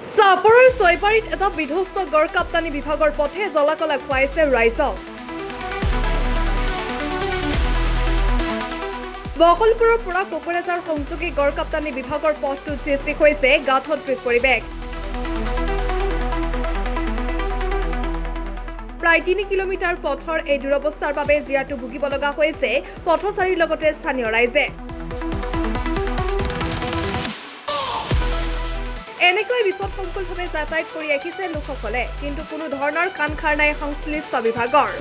চাপৰৰ ছয়বাৰীত এটা বিধ্বস্ত গড় কাপ্তানি বিভাগৰ পথে জলাকলা খুৱাইছে ৰাইজক। বহলপুৰৰ পৰা কোকৰাঝাৰ সংযোগী গড় কাপ্তানি বিভাগৰ পথটোত সৃষ্টি হৈছে গাঁথতৃক পৰিৱেশ। প্ৰায় ৩ কিলোমিটাৰ পথৰ এই দুৰৱস্থাৰ বাবে জিয়াটো ভুগিব লগা হৈছে পথচাৰীৰ লগতে স্থানীয় ৰাইজে। এনেকৈ বিপদসংকুলভাৱে যাতায়াত কৰি আহিছে লোকসকলে, কিন্তু কোনো ধৰণৰ কাণ খাৰ নাই সংশ্লিষ্ট বিভাগৰ।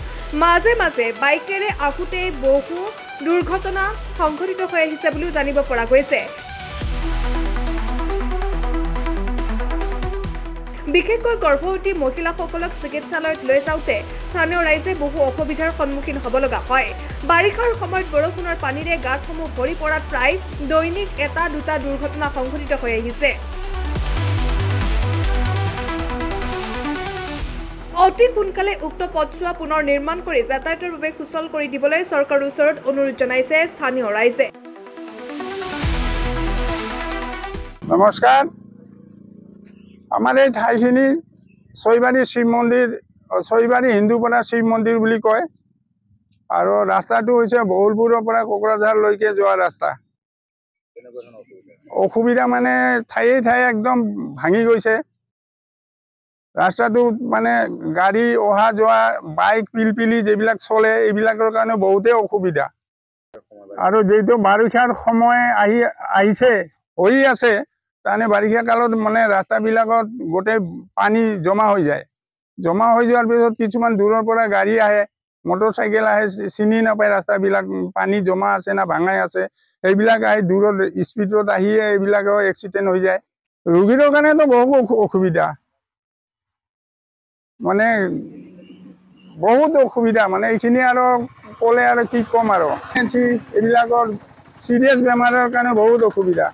মাজে মাজে বাইকেৰে আহোঁতে বহু দুৰ্ঘটনা সংঘটিত হৈ আহিছে বুলিও জানিব পৰা গৈছে। বিশেষকৈ গৰ্ভৱতী মহিলাসকলক চিকিৎসালয়ত লৈ যাওঁতে স্থানীয় ৰাইজে বহু অসুবিধাৰ সন্মুখীন হ'ব লগা হয়। বাৰিষাৰ সময়ত বৰষুণৰ পানীৰে গাঁতসমূহ ভৰি পৰাত প্ৰায় দৈনিক এটা দুটা দুৰ্ঘটনা সংঘটিত হৈ আহিছে। অতি সোনকালে উক্ত পথছোৱা পুনৰ নিৰ্মাণ কৰি যাতায়াতৰ বাবে সুচল কৰি দিবলৈ চৰকাৰৰ ওচৰত অনুৰোধ জনাইছে স্থানীয় ৰাইজে। নমস্কাৰ। আমাৰ এই ঠাইখিনি ছয়বাৰী শিৱ মন্দিৰ, ছয়বাৰী হিন্দুপাৰা শিৱ মন্দিৰ বুলি কয়, আৰু ৰাস্তাটো হৈছে বহলপুৰৰ পৰা কোকৰাঝাৰলৈকে যোৱা ৰাস্তা। অসুবিধা মানে ঠায়ে ঠায়ে একদম ভাঙি গৈছে। ৰাস্তাটো মানে গাড়ী অহা যোৱা, বাইক পিলপিলি যিবিলাক চলে এইবিলাকৰ কাৰণে বহুতেই অসুবিধা। আৰু যিহেতু বাৰিষাৰ সময় আহিছে হৈ আছে, তাৰমানে বাৰিষা কালত মানে ৰাস্তাবিলাকত গোটেই পানী জমা হৈ যায়। জমা হৈ যোৱাৰ পিছত কিছুমান দূৰৰ পৰা গাড়ী আহে, মটৰ চাইকেল আহে, চিনি নাপায় ৰাস্তাবিলাক পানী জমা আছে না ভাঙাই আছে। সেইবিলাক আহি দূৰত স্পীডত আহিয়ে এইবিলাকৰ এক্সিডেণ্ট হৈ যায়। ৰোগীৰ কাৰণেতো বহু অসুবিধা, মানে বহুত অসুবিধা। মানে এইখিনি আৰু ক'লে আৰু কি ক'ম আৰু। এইবিলাকৰ চিৰিয়াছ বেমাৰৰ কাৰণে বহুত অসুবিধা।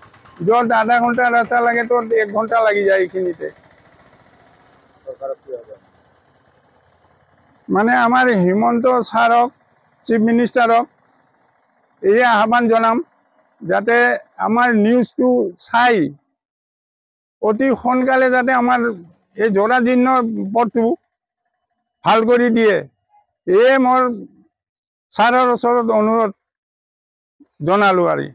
য'ত আধা ঘণ্টা ৰাস্তা লাগে ত'ত 1 ঘণ্টা লাগি যায় এইখিনিতে। মানে আমাৰ হিমন্ত ছাৰক, চিফ মিনিষ্টাৰক এই আহ্বান জনাম, যাতে আমাৰ নিউজটো চাই অতি সোনকালে যাতে আমাৰ এই জৰাজীৰ্ণ পথটো ভাল কৰি দিয়ে, এয়ে মোৰ ছাৰৰ ওচৰত অনুৰোধ জনালোঁ আৰু।